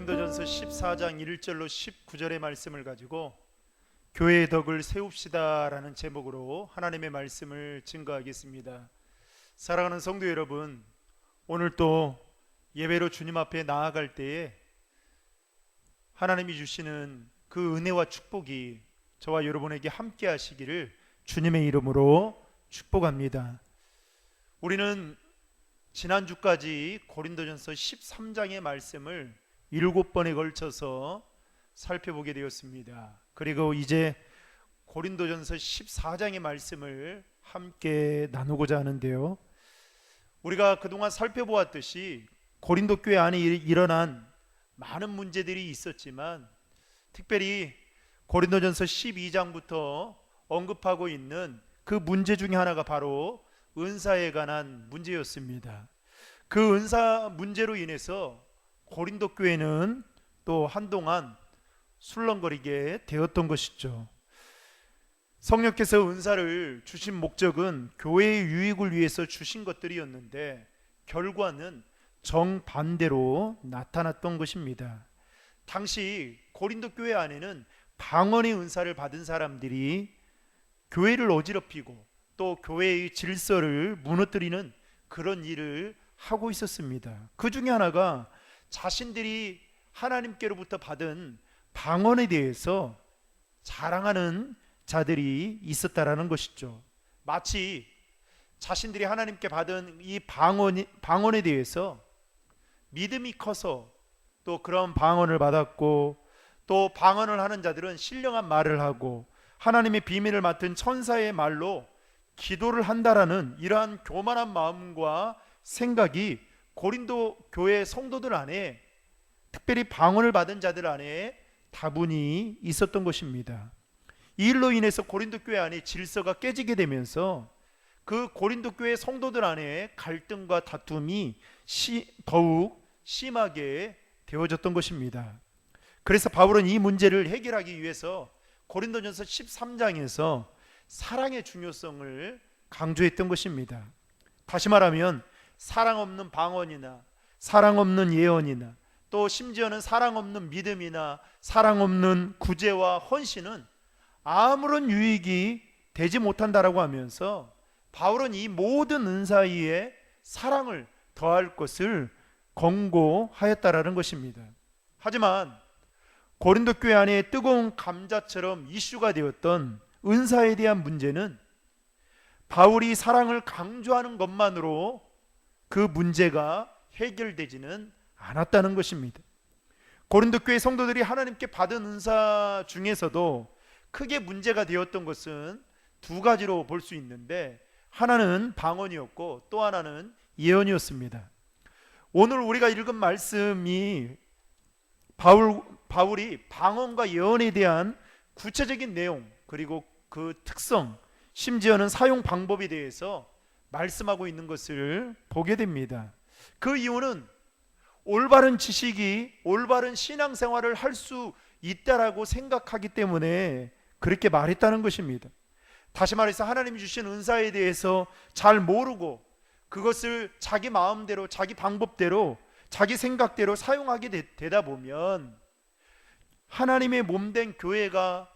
고린도전서 14장 1절로 19절의 말씀을 가지고 교회의 덕을 세웁시다라는 제목으로 하나님의 말씀을 증거하겠습니다. 사랑하는 성도 여러분, 오늘 또 예배로 주님 앞에 나아갈 때에 하나님이 주시는 그 은혜와 축복이 저와 여러분에게 함께 하시기를 주님의 이름으로 축복합니다. 우리는 지난주까지 고린도전서 13장의 말씀을 7번에 걸쳐서 살펴보게 되었습니다. 그리고 이제 고린도전서 14장의 말씀을 함께 나누고자 하는데요, 우리가 그동안 살펴보았듯이 고린도 교회 안에 일어난 많은 문제들이 있었지만, 특별히 고린도전서 12장부터 언급하고 있는 그 문제 중에 하나가 바로 은사에 관한 문제였습니다. 그 은사 문제로 인해서 고린도 교회는 또 한동안 술렁거리게 되었던 것이죠. 성령께서 은사를 주신 목적은 교회의 유익을 위해서 주신 것들이었는데 결과는 정반대로 나타났던 것입니다. 당시 고린도 교회 안에는 방언의 은사를 받은 사람들이 교회를 어지럽히고 또 교회의 질서를 무너뜨리는 그런 일을 하고 있었습니다. 그 중에 하나가 자신들이 하나님께로부터 받은 방언에 대해서 자랑하는 자들이 있었다라는 것이죠. 마치 자신들이 하나님께 받은 이 방언에 대해서 믿음이 커서 또 그런 방언을 받았고, 또 방언을 하는 자들은 신령한 말을 하고 하나님의 비밀을 맡은 천사의 말로 기도를 한다라는 이러한 교만한 마음과 생각이 고린도 교회 성도들 안에, 특별히 방언을 받은 자들 안에 다분히 있었던 것입니다. 이 일로 인해서 고린도 교회 안에 질서가 깨지게 되면서 그 고린도 교회 성도들 안에 갈등과 다툼이 더욱 심하게 되어졌던 것입니다. 그래서 바울은 이 문제를 해결하기 위해서 고린도전서 13장에서 사랑의 중요성을 강조했던 것입니다. 다시 말하면 사랑 없는 방언이나 사랑 없는 예언이나 또 심지어는 사랑 없는 믿음이나 사랑 없는 구제와 헌신은 아무런 유익이 되지 못한다라고 하면서 바울은 이 모든 은사 위에 사랑을 더할 것을 권고하였다라는 것입니다. 하지만 고린도 교회 안에 뜨거운 감자처럼 이슈가 되었던 은사에 대한 문제는 바울이 사랑을 강조하는 것만으로 그 문제가 해결되지는 않았다는 것입니다. 고린도 교회 성도들이 하나님께 받은 은사 중에서도 크게 문제가 되었던 것은 두 가지로 볼 수 있는데, 하나는 방언이었고 또 하나는 예언이었습니다. 오늘 우리가 읽은 말씀이 바울이 방언과 예언에 대한 구체적인 내용, 그리고 그 특성, 심지어는 사용 방법에 대해서 말씀하고 있는 것을 보게 됩니다. 그 이유는 올바른 지식이 올바른 신앙생활을 할 수 있다라고 생각하기 때문에 그렇게 말했다는 것입니다. 다시 말해서 하나님이 주신 은사에 대해서 잘 모르고 그것을 자기 마음대로, 자기 방법대로, 자기 생각대로 사용하게 되다 보면 하나님의 몸된 교회가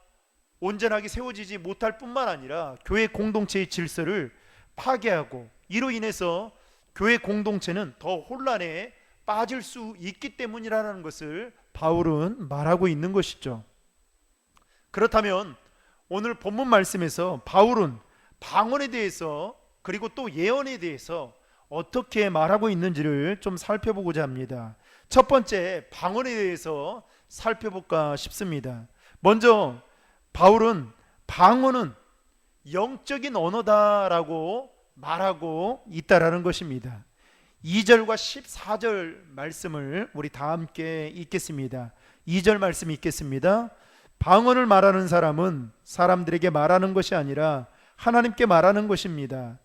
온전하게 세워지지 못할 뿐만 아니라 교회 공동체의 질서를 파괴하고, 이로 인해서 교회 공동체는 더 혼란에 빠질 수 있기 때문이라는 것을 바울은 말하고 있는 것이죠. 그렇다면 오늘 본문 말씀에서 바울은 방언에 대해서 그리고 또 예언에 대해서 어떻게 말하고 있는지를 좀 살펴보고자 합니다. 첫 번째, 방언에 대해서 살펴볼까 싶습니다. 먼저 바울은 방언은 영적인 언어다라고 말하고 있다라는 것입니다. 2절과 14절 말씀을 우리 다 함께 읽겠습니다. 2절 말씀 읽겠습니다. 방언을 말하는 사람은 사람들에게 말하는 것이 아니라 하나님께 말하는 것입니다.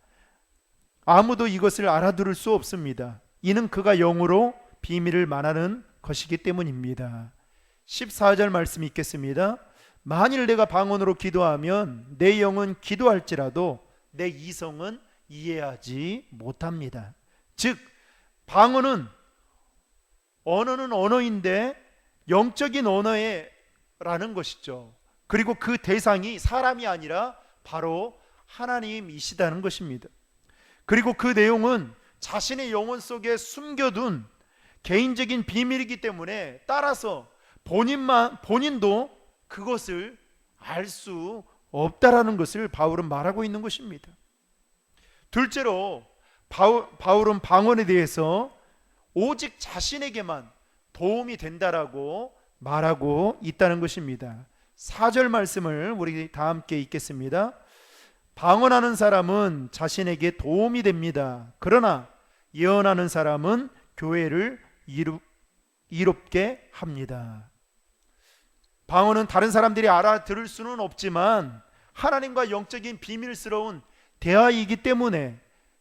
아무도 이것을 알아들을 수 없습니다. 이는 그가 영으로 비밀을 말하는 것이기 때문입니다. 14절 말씀 읽겠습니다. 만일 내가 방언으로 기도하면 내 영은 기도할지라도 내 이성은 이해하지 못합니다. 즉, 방언은 언어는 언어인데 영적인 언어라는 것이죠. 그리고 그 대상이 사람이 아니라 바로 하나님이시다는 것입니다. 그리고 그 내용은 자신의 영혼 속에 숨겨둔 개인적인 비밀이기 때문에 따라서 본인도 그것을 알 수 없다라는 것을 바울은 말하고 있는 것입니다. 둘째로 바울은 방언에 대해서 오직 자신에게만 도움이 된다라고 말하고 있다는 것입니다. 4절 말씀을 우리 다 함께 읽겠습니다. 방언하는 사람은 자신에게 도움이 됩니다. 그러나 예언하는 사람은 교회를 이롭게 합니다. 방언은 다른 사람들이 알아들을 수는 없지만 하나님과 영적인 비밀스러운 대화이기 때문에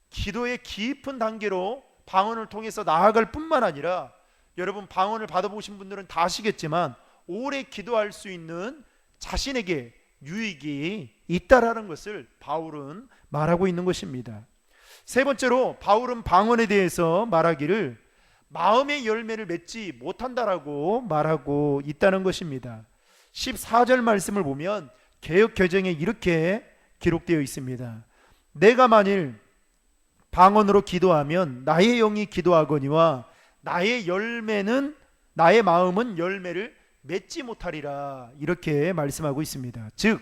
기도의 깊은 단계로 방언을 통해서 나아갈 뿐만 아니라, 여러분 방언을 받아보신 분들은 다 아시겠지만 오래 기도할 수 있는 자신에게 유익이 있다라는 것을 바울은 말하고 있는 것입니다. 세 번째로 바울은 방언에 대해서 말하기를 마음의 열매를 맺지 못한다라고 말하고 있다는 것입니다. 14절 말씀을 보면 개역개정에 이렇게 기록되어 있습니다. 내가 만일 방언으로 기도하면 나의 영이 기도하거니와 나의 마음은 열매를 맺지 못하리라, 이렇게 말씀하고 있습니다. 즉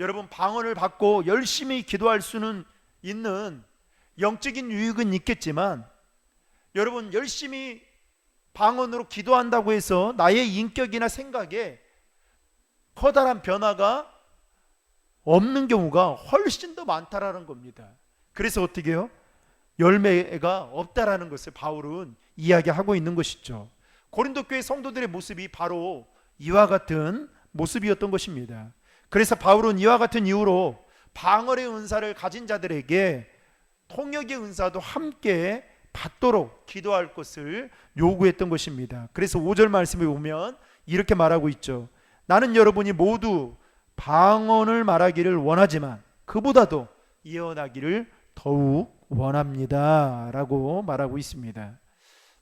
여러분 방언을 받고 열심히 기도할 수는 있는 영적인 유익은 있겠지만, 여러분 열심히 방언으로 기도한다고 해서 나의 인격이나 생각에 커다란 변화가 없는 경우가 훨씬 더 많다라는 겁니다. 그래서 어떻게 해요? 열매가 없다라는 것을 바울은 이야기하고 있는 것이죠. 고린도 교회 성도들의 모습이 바로 이와 같은 모습이었던 것입니다. 그래서 바울은 이와 같은 이유로 방언의 은사를 가진 자들에게 통역의 은사도 함께 받도록 기도할 것을 요구했던 것입니다. 그래서 5절 말씀에 보면 이렇게 말하고 있죠. 나는 여러분이 모두 방언을 말하기를 원하지만 그보다도 예언하기를 더욱 원합니다 라고 말하고 있습니다.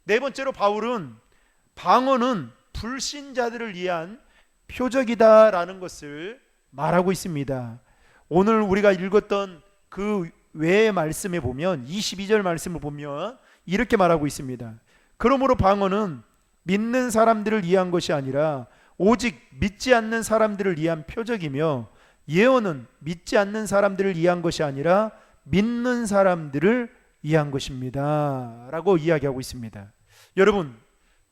네 번째로 바울은 방언은 불신자들을 위한 표적이다 라는 것을 말하고 있습니다. 오늘 우리가 읽었던 그 외의 말씀에 보면 22절 말씀을 보면 이렇게 말하고 있습니다. 그러므로 방언은 믿는 사람들을 위한 것이 아니라 오직 믿지 않는 사람들을 위한 표적이며, 예언은 믿지 않는 사람들을 위한 것이 아니라 믿는 사람들을 위한 것입니다 라고 이야기하고 있습니다. 여러분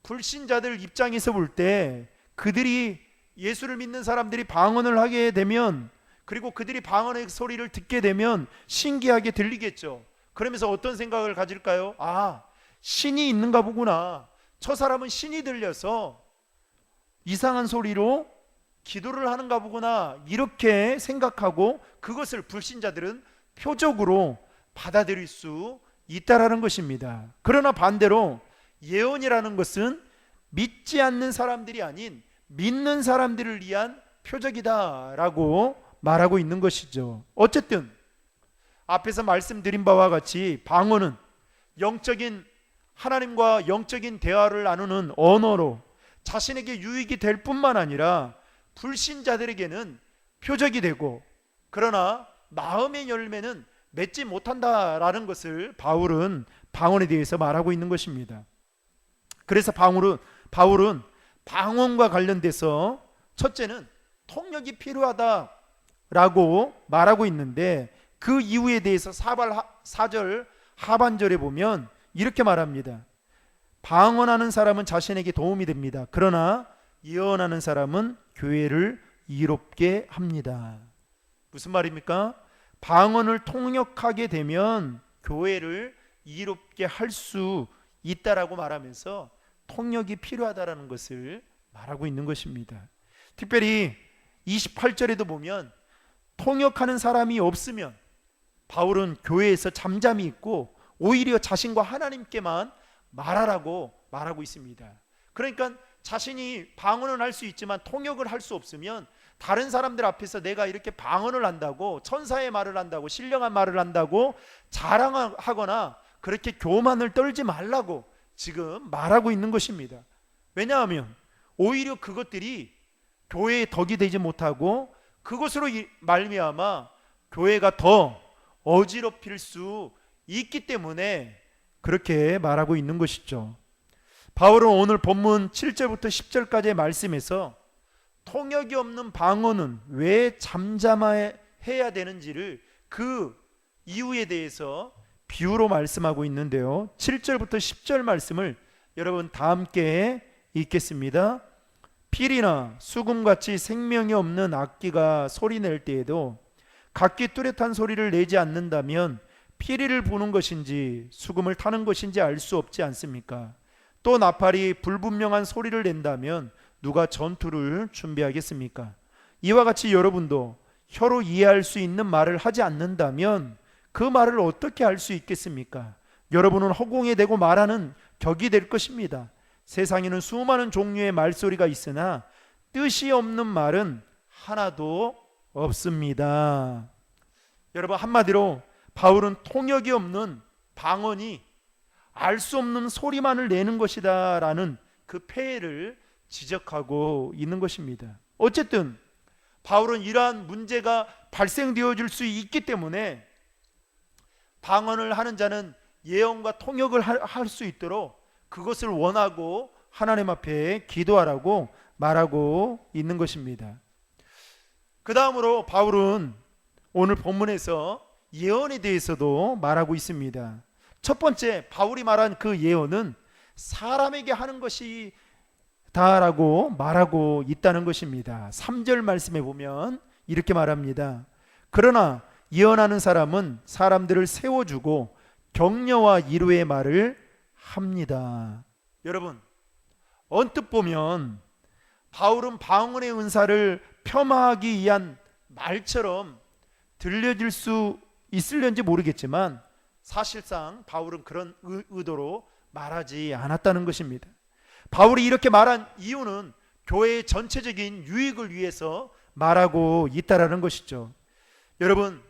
불신자들 입장에서 볼 때 그들이 예수를 믿는 사람들이 방언을 하게 되면, 그리고 그들이 방언의 소리를 듣게 되면 신기하게 들리겠죠. 그러면서 어떤 생각을 가질까요? 아, 신이 있는가 보구나. 저 사람은 신이 들려서 이상한 소리로 기도를 하는가 보구나, 이렇게 생각하고 그것을 불신자들은 표적으로 받아들일 수 있다라는 것입니다. 그러나 반대로 예언이라는 것은 믿지 않는 사람들이 아닌 믿는 사람들을 위한 표적이다라고 말하고 있는 것이죠. 어쨌든 앞에서 말씀드린 바와 같이 방언은 영적인 하나님과 영적인 대화를 나누는 언어로 자신에게 유익이 될 뿐만 아니라 불신자들에게는 표적이 되고, 그러나 마음의 열매는 맺지 못한다라는 것을 바울은 방언에 대해서 말하고 있는 것입니다. 그래서 바울은 방언과 관련돼서 첫째는 통역이 필요하다라고 말하고 있는데, 그 이유에 대해서 4절 하반절에 보면 이렇게 말합니다. 방언하는 사람은 자신에게 도움이 됩니다. 그러나 예언하는 사람은 교회를 이롭게 합니다. 무슨 말입니까? 방언을 통역하게 되면 교회를 이롭게 할 수 있다라고 말하면서 통역이 필요하다라는 것을 말하고 있는 것입니다. 특별히 28절에도 보면 통역하는 사람이 없으면 바울은 교회에서 잠잠히 있고 오히려 자신과 하나님께만 말하라고 말하고 있습니다. 그러니까 자신이 방언을 할 수 있지만 통역을 할 수 없으면 다른 사람들 앞에서 내가 이렇게 방언을 한다고, 천사의 말을 한다고, 신령한 말을 한다고 자랑하거나 그렇게 교만을 떨지 말라고 지금 말하고 있는 것입니다. 왜냐하면 오히려 그것들이 교회의 덕이 되지 못하고 그것으로 말미암아 교회가 더 어지럽힐 수 있기 때문에 그렇게 말하고 있는 것이죠. 바울은 오늘 본문 7절부터 10절까지의 말씀에서 통역이 없는 방언은 왜 잠잠해야 되는지를 그 이유에 대해서 비유로 말씀하고 있는데요. 7절부터 10절 말씀을 여러분 다 함께 읽겠습니다. 필이나 수금같이 생명이 없는 악기가 소리낼 때에도 각기 뚜렷한 소리를 내지 않는다면 피리를 부는 것인지 수금을 타는 것인지 알 수 없지 않습니까? 또 나팔이 불분명한 소리를 낸다면 누가 전투를 준비하겠습니까? 이와 같이 여러분도 혀로 이해할 수 있는 말을 하지 않는다면 그 말을 어떻게 할 수 있겠습니까? 여러분은 허공에 대고 말하는 격이 될 것입니다. 세상에는 수많은 종류의 말소리가 있으나 뜻이 없는 말은 하나도 없습니다. 여러분, 한마디로 바울은 통역이 없는 방언이 알 수 없는 소리만을 내는 것이다 라는 그 폐해를 지적하고 있는 것입니다. 어쨌든 바울은 이러한 문제가 발생되어질 수 있기 때문에 방언을 하는 자는 예언과 통역을 할 수 있도록 그것을 원하고 하나님 앞에 기도하라고 말하고 있는 것입니다. 그 다음으로 바울은 오늘 본문에서 예언에 대해서도 말하고 있습니다. 첫 번째, 바울이 말한 그 예언은 사람에게 하는 것이다라고 말하고 있다는 것입니다. 3절 말씀에 보면 이렇게 말합니다. 그러나 예언하는 사람은 사람들을 세워주고 격려와 위로의 말을 합니다. 여러분, 언뜻 보면 바울은 방언의 은사를 폄하하기 위한 말처럼 들려질 수 있을는지 모르겠지만 사실상 바울은 그런 의도로 말하지 않았다는 것입니다. 바울이 이렇게 말한 이유는 교회의 전체적인 유익을 위해서 말하고 있다라는 것이죠. 여러분,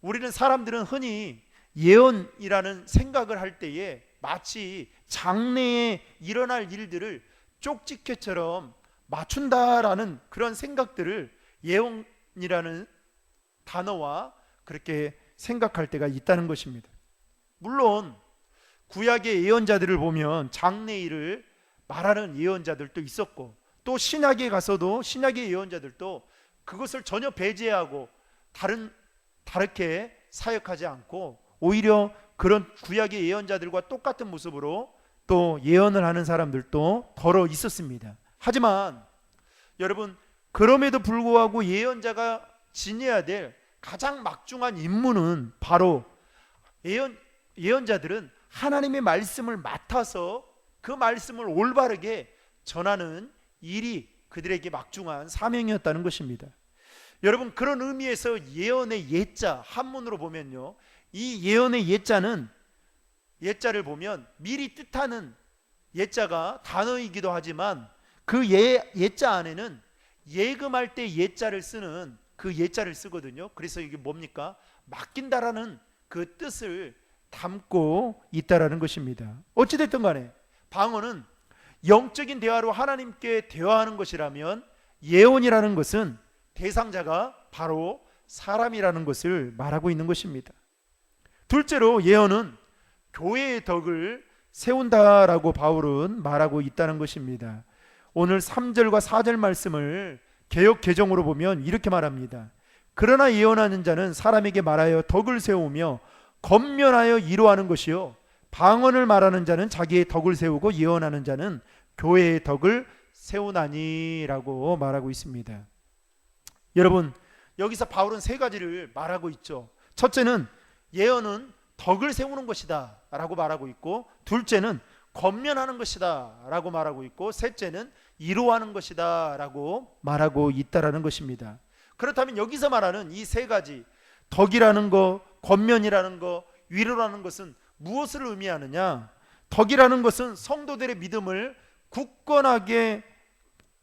우리는 사람들은 흔히 예언이라는 생각을 할 때에 마치 장래에 일어날 일들을 쪽집게처럼 맞춘다라는 그런 생각들을 예언이라는 단어와 그렇게 생각할 때가 있다는 것입니다. 물론 구약의 예언자들을 보면 장래일을 말하는 예언자들도 있었고, 또 신약에 가서도 신약의 예언자들도 그것을 전혀 배제하고 다르게 사역하지 않고 오히려 그런 구약의 예언자들과 똑같은 모습으로 또 예언을 하는 사람들도 더러 있었습니다. 하지만 여러분, 그럼에도 불구하고 예언자가 지녀야 될 가장 막중한 임무는 바로 예언자들은 하나님의 말씀을 맡아서 그 말씀을 올바르게 전하는 일이 그들에게 막중한 사명이었다는 것입니다. 여러분, 그런 의미에서 예언의 예자 한문으로 보면요, 이 예언의 예자를 보면 미리 뜻하는 예자가 단어이기도 하지만 그 예자 안에는 예금할 때 예자를 쓰는 그 예자를 쓰거든요. 그래서 이게 뭡니까? 맡긴다라는 그 뜻을 담고 있다라는 것입니다. 어찌됐든 간에 방언은 영적인 대화로 하나님께 대화하는 것이라면 예언이라는 것은 대상자가 바로 사람이라는 것을 말하고 있는 것입니다. 둘째로 예언은 교회의 덕을 세운다라고 바울은 말하고 있다는 것입니다. 오늘 3절과 4절 말씀을 개역 개정으로 보면 이렇게 말합니다. 그러나 예언하는 자는 사람에게 말하여 덕을 세우며 권면하여 위로하는 것이요, 방언을 말하는 자는 자기의 덕을 세우고 예언하는 자는 교회의 덕을 세우나니라고 말하고 있습니다. 여러분, 여기서 바울은 세 가지를 말하고 있죠. 첫째는 예언은 덕을 세우는 것이다 라고 말하고 있고, 둘째는 권면하는 것이다 라고 말하고 있고, 셋째는 위로하는 것이다 라고 말하고 있다라는 것입니다. 그렇다면 여기서 말하는 이 세 가지, 덕이라는 것, 권면이라는 것, 위로라는 것은 무엇을 의미하느냐? 덕이라는 것은 성도들의 믿음을 굳건하게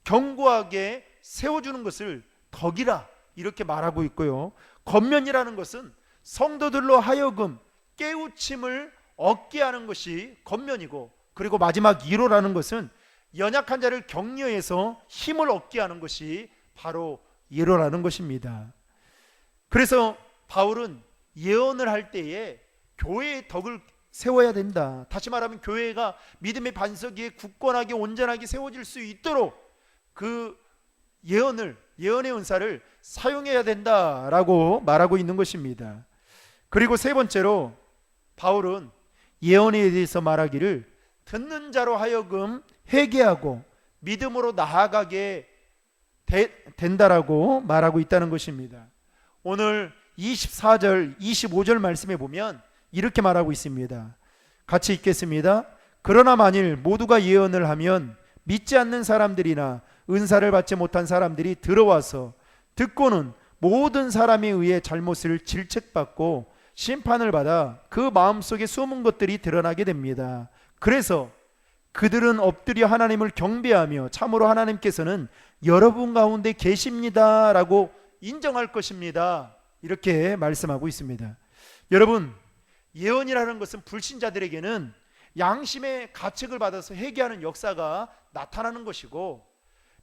견고하게 세워주는 것을 덕이라 이렇게 말하고 있고요, 권면이라는 것은 성도들로 하여금 깨우침을 얻게 하는 것이 권면이고, 그리고 마지막 위로라는 것은 연약한 자를 격려해서 힘을 얻게 하는 것이 바로 예로라는 것입니다. 그래서 바울은 예언을 할 때에 교회의 덕을 세워야 된다. 다시 말하면 교회가 믿음의 반석 위에 굳건하게 온전하게 세워질 수 있도록 그 예언의 은사를 사용해야 된다라고 말하고 있는 것입니다. 그리고 세 번째로 바울은 예언에 대해서 말하기를 듣는 자로 하여금 회개하고 믿음으로 나아가게 된다라고 말하고 있다는 것입니다. 오늘 24절 25절 말씀에 보면 이렇게 말하고 있습니다. 같이 읽겠습니다. 그러나 만일 모두가 예언을 하면 믿지 않는 사람들이나 은사를 받지 못한 사람들이 들어와서 듣고는 모든 사람에 의해 잘못을 질책받고 심판을 받아 그 마음속에 숨은 것들이 드러나게 됩니다. 그래서 그들은 엎드려 하나님을 경배하며 참으로 하나님께서는 여러분 가운데 계십니다 라고 인정할 것입니다. 이렇게 말씀하고 있습니다. 여러분, 예언이라는 것은 불신자들에게는 양심의 가책을 받아서 회개하는 역사가 나타나는 것이고,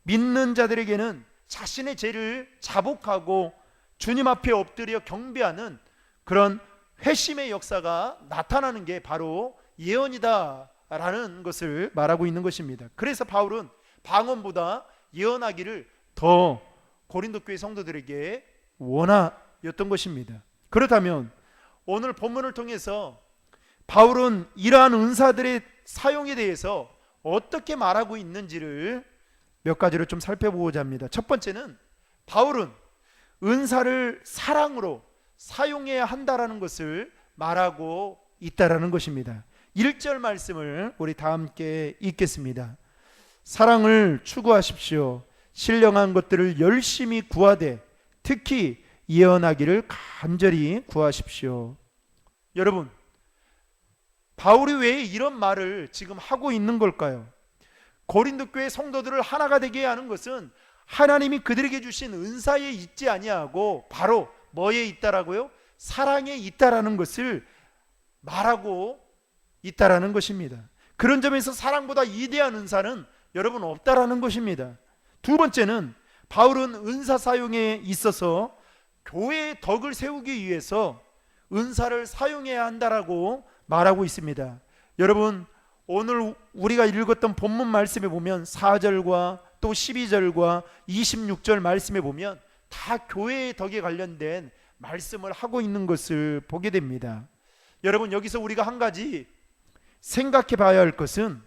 믿는 자들에게는 자신의 죄를 자복하고 주님 앞에 엎드려 경배하는 그런 회심의 역사가 나타나는 게 바로 예언이다라는 것을 말하고 있는 것입니다. 그래서 바울은 방언보다 예언하기를 더 고린도 교회 성도들에게 원하였던 것입니다. 그렇다면 오늘 본문을 통해서 바울은 이러한 은사들의 사용에 대해서 어떻게 말하고 있는지를 몇 가지로 좀 살펴보고자 합니다. 첫 번째는 바울은 은사를 사랑으로 사용해야 한다라는 것을 말하고 있다라는 것입니다. 1절 말씀을 우리 다 함께 읽겠습니다. 사랑을 추구하십시오. 신령한 것들을 열심히 구하되 특히 예언하기를 간절히 구하십시오. 여러분, 바울이 왜 이런 말을 지금 하고 있는 걸까요? 고린도 교회 성도들을 하나가 되게 하는 것은 하나님이 그들에게 주신 은사에 있지 아니하고 바로 뭐에 있다라고요? 사랑에 있다라는 것을 말하고 있다라는 것입니다. 그런 점에서 사랑보다 위대한 은사는 여러분 없다라는 것입니다. 두 번째는 바울은 은사 사용에 있어서 교회의 덕을 세우기 위해서 은사를 사용해야 한다라고 말하고 있습니다. 여러분, 오늘 우리가 읽었던 본문 말씀에 보면 4절과 또 12절과 26절 말씀에 보면 다 교회의 덕에 관련된 말씀을 하고 있는 것을 보게 됩니다. 여러분, 여기서 우리가 한 가지 생각해 봐야 할 것은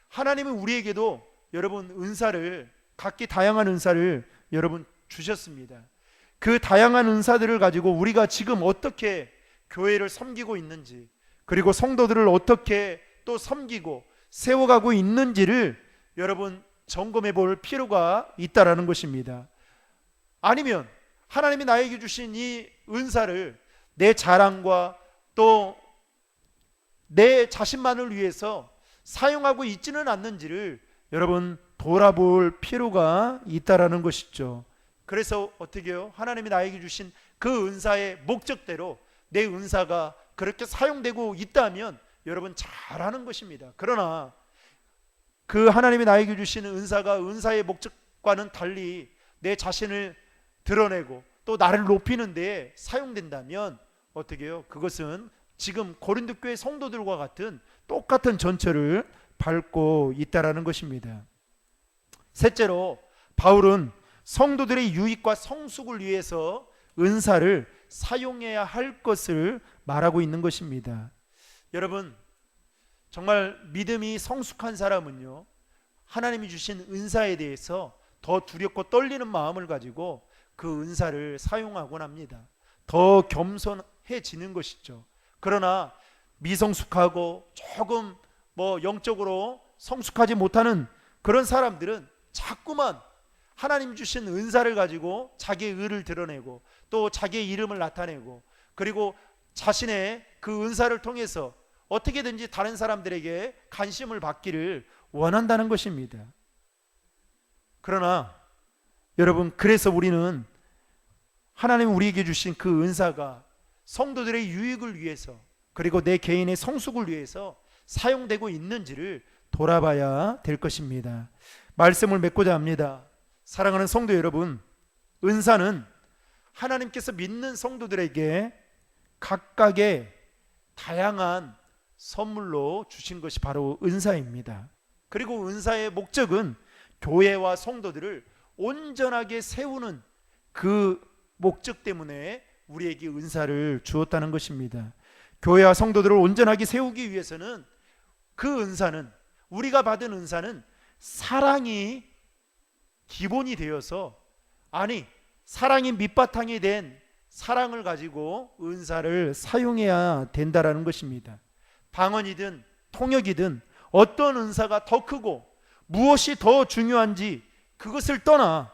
하나님은 우리에게도 여러분 은사를, 각기 다양한 은사를 여러분 주셨습니다. 그 다양한 은사들을 가지고 우리가 지금 어떻게 교회를 섬기고 있는지, 그리고 성도들을 어떻게 또 섬기고 세워가고 있는지를 여러분 점검해 볼 필요가 있다라는 것입니다. 아니면 하나님이 나에게 주신 이 은사를 내 자랑과 또 내 자신만을 위해서 사용하고 있지는 않는지를 여러분 돌아볼 필요가 있다라는 것이죠. 그래서 어떻게 해요? 하나님이 나에게 주신 그 은사의 목적대로 내 은사가 그렇게 사용되고 있다면 여러분 잘하는 것입니다. 그러나 그 하나님이 나에게 주시는 은사가 은사의 목적과는 달리 내 자신을 드러내고 또 나를 높이는 데 사용된다면 어떻게 해요? 그것은 지금 고린도 교회 성도들과 같은 똑같은 전철을 밟고 있다라는 것입니다. 셋째로 바울은 성도들의 유익과 성숙을 위해서 은사를 사용해야 할 것을 말하고 있는 것입니다. 여러분, 정말 믿음이 성숙한 사람은요, 하나님이 주신 은사에 대해서 더 두렵고 떨리는 마음을 가지고 그 은사를 사용하곤 합니다. 더 겸손해지는 것이죠. 그러나 미성숙하고 조금 영적으로 성숙하지 못하는 그런 사람들은 자꾸만 하나님 주신 은사를 가지고 자기의 의를 드러내고 또 자기의 이름을 나타내고 그리고 자신의 그 은사를 통해서 어떻게든지 다른 사람들에게 관심을 받기를 원한다는 것입니다. 그러나 여러분, 그래서 우리는 하나님 우리에게 주신 그 은사가 성도들의 유익을 위해서 그리고 내 개인의 성숙을 위해서 사용되고 있는지를 돌아봐야 될 것입니다. 말씀을 맺고자 합니다. 사랑하는 성도 여러분, 은사는 하나님께서 믿는 성도들에게 각각의 다양한 선물로 주신 것이 바로 은사입니다. 그리고 은사의 목적은 교회와 성도들을 온전하게 세우는 그 목적 때문에 우리에게 은사를 주었다는 것입니다. 교회와 성도들을 온전하게 세우기 위해서는 그 은사는, 우리가 받은 은사는 사랑이 기본이 되어서, 아니 사랑이 밑바탕이 된 사랑을 가지고 은사를 사용해야 된다라는 것입니다. 방언이든 통역이든 어떤 은사가 더 크고 무엇이 더 중요한지 그것을 떠나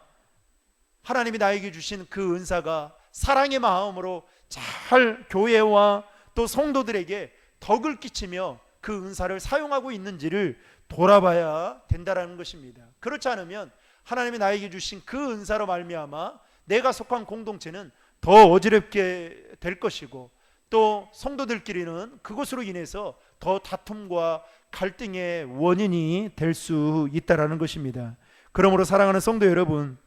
하나님이 나에게 주신 그 은사가 사랑의 마음으로 잘 교회와 또 성도들에게 덕을 끼치며 그 은사를 사용하고 있는지를 돌아봐야 된다라는 것입니다. 그렇지 않으면 하나님이 나에게 주신 그 은사로 말미암아 내가 속한 공동체는 더 어지럽게 될 것이고, 또 성도들끼리는 그것으로 인해서 더 다툼과 갈등의 원인이 될 수 있다라는 것입니다. 그러므로 사랑하는 성도 여러분,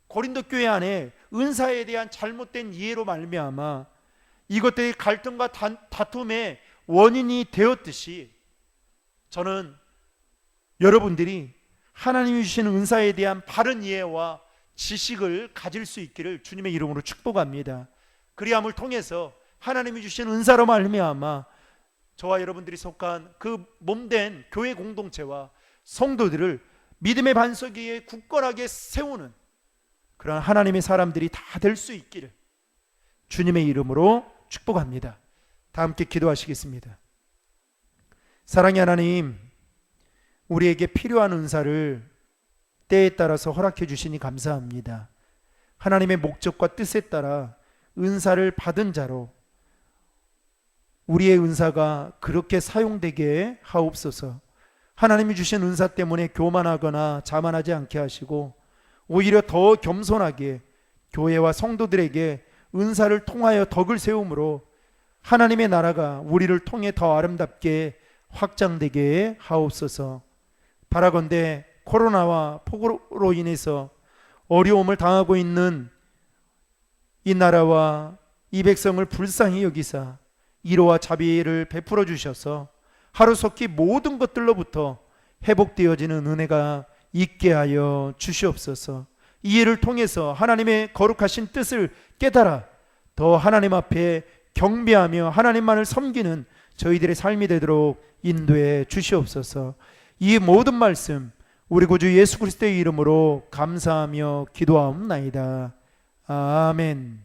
고린도 교회 안에 은사에 대한 잘못된 이해로 말미암아 이것들이 갈등과 다툼의 원인이 되었듯이, 저는 여러분들이 하나님이 주신 은사에 대한 바른 이해와 지식을 가질 수 있기를 주님의 이름으로 축복합니다. 그리함을 통해서 하나님이 주신 은사로 말미암아 저와 여러분들이 속한 그 몸된 교회 공동체와 성도들을 믿음의 반석 위에 굳건하게 세우는 그런 하나님의 사람들이 다 될 수 있기를 주님의 이름으로 축복합니다. 다 함께 기도하시겠습니다. 사랑의 하나님, 우리에게 필요한 은사를 때에 따라서 허락해 주시니 감사합니다. 하나님의 목적과 뜻에 따라 은사를 받은 자로 우리의 은사가 그렇게 사용되게 하옵소서. 하나님이 주신 은사 때문에 교만하거나 자만하지 않게 하시고 오히려 더 겸손하게 교회와 성도들에게 은사를 통하여 덕을 세움으로 하나님의 나라가 우리를 통해 더 아름답게 확장되게 하옵소서. 바라건대 코로나와 폭우로 인해서 어려움을 당하고 있는 이 나라와 이 백성을 불쌍히 여기사 위로와 자비를 베풀어 주셔서 하루속히 모든 것들로부터 회복되어지는 은혜가 있게 하여 주시옵소서. 이 일을 통해서 하나님의 거룩하신 뜻을 깨달아 더 하나님 앞에 경배하며 하나님만을 섬기는 저희들의 삶이 되도록 인도해 주시옵소서. 이 모든 말씀 우리 구주 예수 그리스도의 이름으로 감사하며 기도하옵나이다. 아멘.